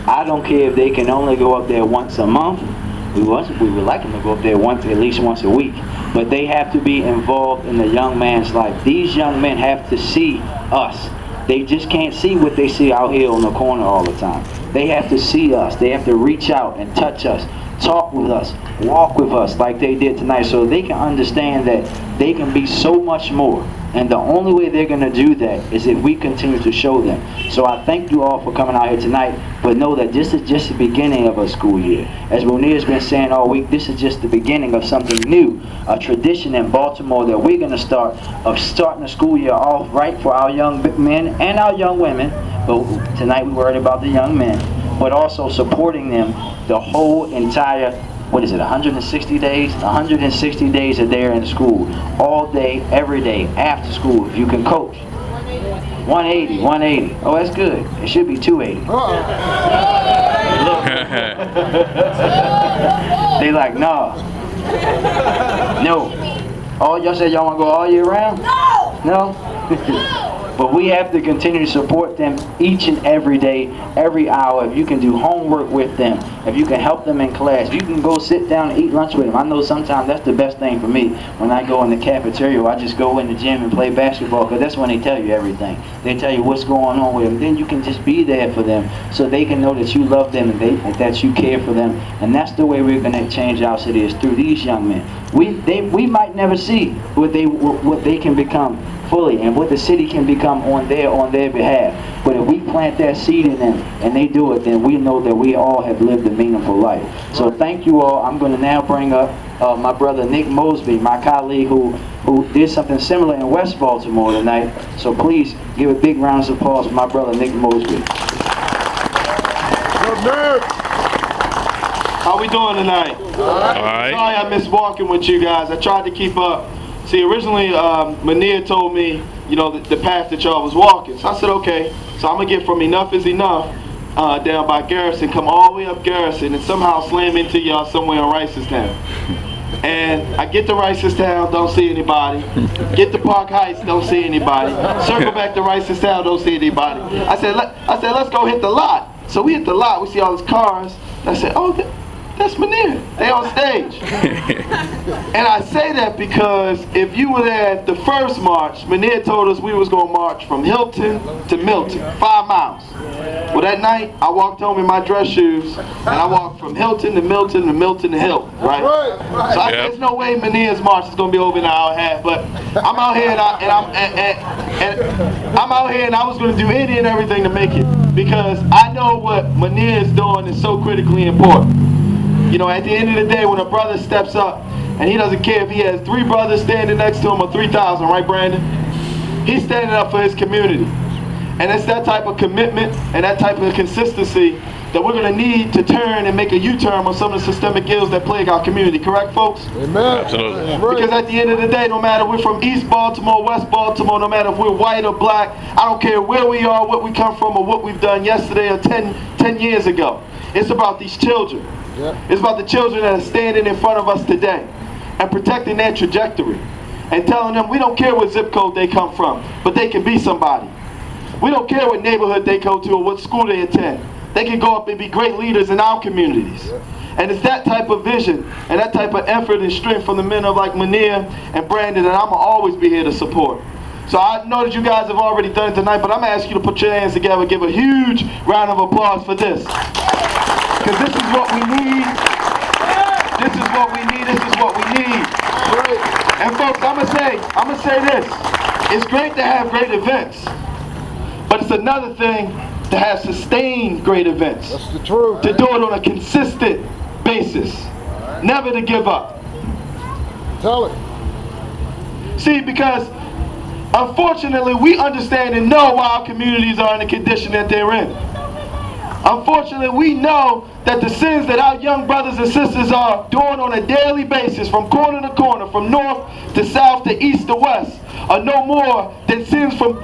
I don't care if they can only go up there once a month. We would like them to go up there at least once a week. But they have to be involved in the young man's life. These young men have to see us. They just can't see what they see out here on the corner all the time. They have to see us. They have to reach out and touch us, talk with us, walk with us like they did tonight, so they can understand that they can be so much more. And the only way they're going to do that is if we continue to show them. So I thank you all for coming out here tonight, but know that this is just the beginning of a school year. As Munir's been saying all week, this is just the beginning of something new, a tradition in Baltimore that we're going to start, of starting the school year off right for our young men and our young women. But tonight we worried about the young men, but also supporting them the whole entire, 160 days? 160 days that they're in school, all day, every day, after school, if you can coach. 180. Oh, that's good. It should be 280. They like, no. Oh, y'all said y'all want to go all year round? No? But we have to continue to support them each and every day, every hour. If you can do homework with them, if you can help them in class, if you can go sit down and eat lunch with them. I know sometimes that's the best thing for me. When I go in the cafeteria, I just go in the gym and play basketball, because that's when they tell you everything. They tell you what's going on with them. Then you can just be there for them so they can know that you love them and that you care for them. And that's the way we're going to change our city, is through these young men. We might never see what they can become fully, and what the city can become on their behalf. But if we plant that seed in them and they do it, then we know that we all have lived a meaningful life. So thank you all. I'm going to now bring up my brother Nick Mosby, my colleague who did something similar in West Baltimore tonight. So please give a big round of applause for my brother Nick Mosby. How we doing tonight? All right. Sorry I missed walking with you guys. I tried to keep up. See, originally, Munir told me, the path that y'all was walking. So I said, okay. So I'm going to get from Enough is Enough down by Garrison, come all the way up Garrison, and somehow slam into y'all somewhere in Ricestown. And I get to Ricestown, don't see anybody. Get to Park Heights, don't see anybody. Circle back to Ricestown, don't see anybody. I said, let's go hit the lot. So we hit the lot, we see all these cars. And I said, oh, that's Munir. They on stage. And I say that because if you were there at the first march, Munir told us we was going to march from Hilton to Milton, 5 miles. Well, that night, I walked home in my dress shoes, and I walked from Hilton to Milton to Milton to Hilton, right? So I said, there's no way Munir's march is going to be over in an hour and a half, but I'm out here, I'm out here, and I was going to do any and everything to make it, because I know what Munir is doing is so critically important. At the end of the day, when a brother steps up, and he doesn't care if he has 3 brothers standing next to him or 3,000, right, Brandon? He's standing up for his community. And it's that type of commitment and that type of consistency that we're going to need to turn and make a U-turn on some of the systemic ills that plague our community. Correct, folks? Amen. Absolutely. Because at the end of the day, no matter we're from East Baltimore, West Baltimore, no matter if we're white or black, I don't care where we are, what we come from, or what we've done yesterday or 10 years ago. It's about these children. It's about the children that are standing in front of us today and protecting their trajectory and telling them we don't care what zip code they come from, but they can be somebody. We don't care what neighborhood they go to or what school they attend. They can go up and be great leaders in our communities. And it's that type of vision and that type of effort and strength from the men of like Munir and Brandon that I'm going to always be here to support. So I know that you guys have already done it tonight, but I'm going to ask you to put your hands together and give a huge round of applause for this. Because this is what we need. This is what we need. This is what we need. And folks, I'm gonna say this. It's great to have great events, but it's another thing to have sustained great events. That's the truth. To do it on a consistent basis. Never to give up. Tell it. See, because unfortunately we understand and know why our communities are in the condition that they're in. Unfortunately, we know that the sins that our young brothers and sisters are doing on a daily basis, from corner to corner, from north to south to east to west, are no more than sins from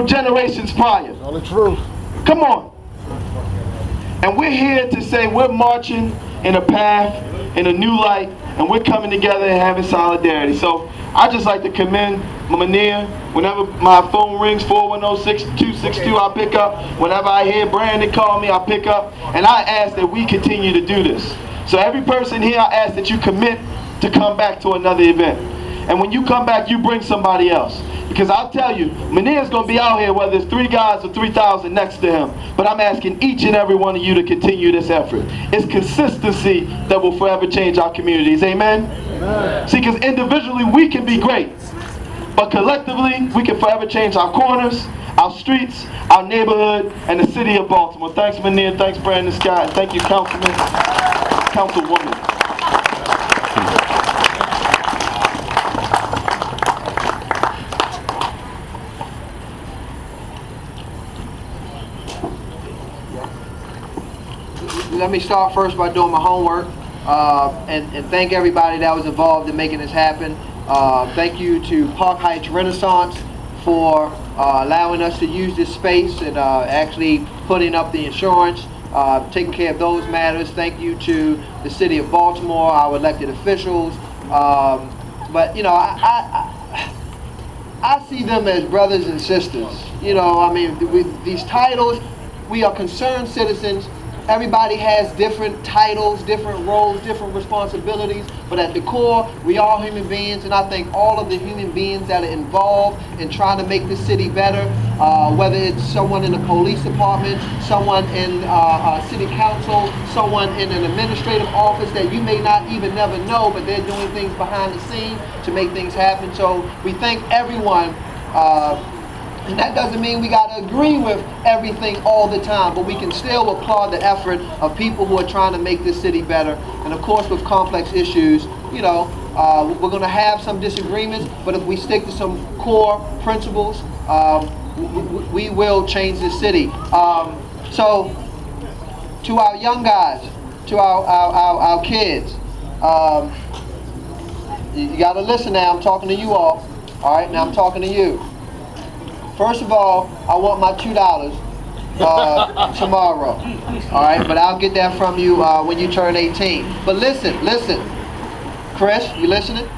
generations prior. Tell the truth. Come on. And we're here to say we're marching in a path, in a new light, and we're coming together and having solidarity. So I just like to commend Mania. Whenever my phone rings, 410-6262, I pick up. Whenever I hear Brandon call me, I pick up. And I ask that we continue to do this. So every person here, I ask that you commit to come back to another event. And when you come back, you bring somebody else. Because I'll tell you, Mania's going to be out here whether it's 3 guys or 3,000 next to him. But I'm asking each and every one of you to continue this effort. It's consistency that will forever change our communities. Amen? Amen. See, because individually we can be great. But collectively, we can forever change our corners, our streets, our neighborhood, and the city of Baltimore. Thanks, Mania. Thanks, Brandon Scott. And thank you, Councilman, Councilwoman. Let me start first by doing my homework and thank everybody that was involved in making this happen. Thank you to Park Heights Renaissance for allowing us to use this space and actually putting up the insurance, taking care of those matters. Thank you to the City of Baltimore, our elected officials. But you know, I see them as brothers and sisters. You know, I mean, with these titles, we are concerned citizens. Everybody has different titles, different roles, different responsibilities, but at the core, we are human beings, and I think all of the human beings that are involved in trying to make the city better, whether it's someone in the police department, someone in city council, someone in an administrative office that you may not even never know, but they're doing things behind the scene to make things happen. So we thank everyone. And that doesn't mean we got to agree with everything all the time, but we can still applaud the effort of people who are trying to make this city better. And of course, with complex issues, you know, we're going to have some disagreements, but if we stick to some core principles, we will change this city. So, to our young guys, to our kids, you got to listen now. I'm talking to you all right? Now I'm talking to you. First of all, I want my $2 tomorrow, all right? But I'll get that from you when you turn 18. But listen, Chris, you listening?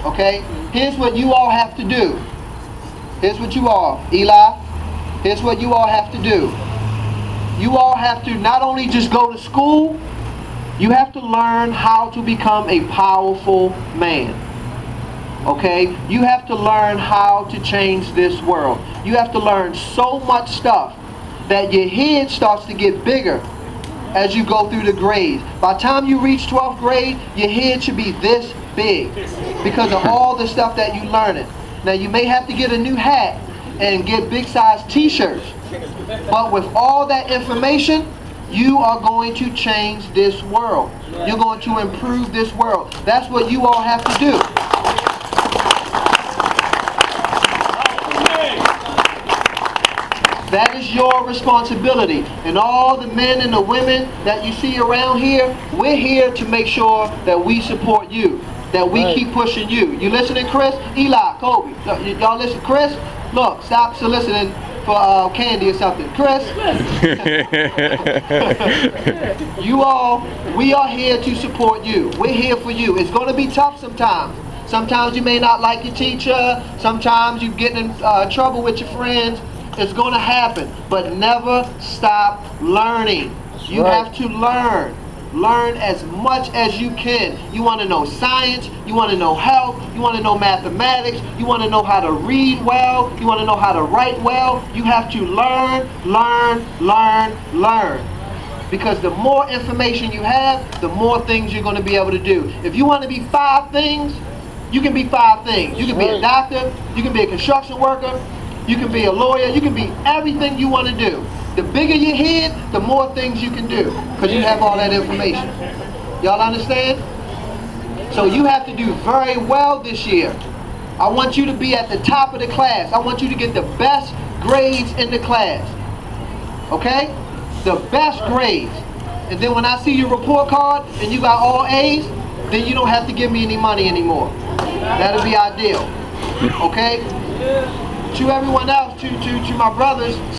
Okay? Here's what you all have to do. Here's what you all, Eli, here's what you all have to do. You all have to not only just go to school, you have to learn how to become a powerful man. Okay? You have to learn how to change this world. You have to learn so much stuff that your head starts to get bigger as you go through the grades. By the time you reach 12th grade, your head should be this big because of all the stuff that you're learning. Now you may have to get a new hat and get big size t-shirts, but with all that information, you are going to change this world. You're going to improve this world. That's what you all have to do. That is your responsibility. And all the men and the women that you see around here, we're here to make sure that we support you, that we keep pushing you. You listening, Chris? Eli, Kobe, y'all listen. Chris, look, stop soliciting for candy or something. Chris, you all, we are here to support you. We're here for you. It's going to be tough sometimes. Sometimes you may not like your teacher. Sometimes you get in trouble with your friends. It's going to happen, but never stop learning. You have to learn. Learn as much as you can. You want to know science, you want to know health, you want to know mathematics, you want to know how to read well, you want to know how to write well. You have to learn. Because the more information you have, the more things you're going to be able to do. If you want to be 5 things, you can be 5 things. You can be a doctor, you can be a construction worker, you can be a lawyer, you can be everything you want to do. The bigger your head, the more things you can do, because you have all that information. Y'all understand? So you have to do very well this year. I want you to be at the top of the class. I want you to get the best grades in the class. Okay? The best grades. And then when I see your report card and you got all A's, then you don't have to give me any money anymore. That'll be ideal. Okay? To everyone else, to my brothers,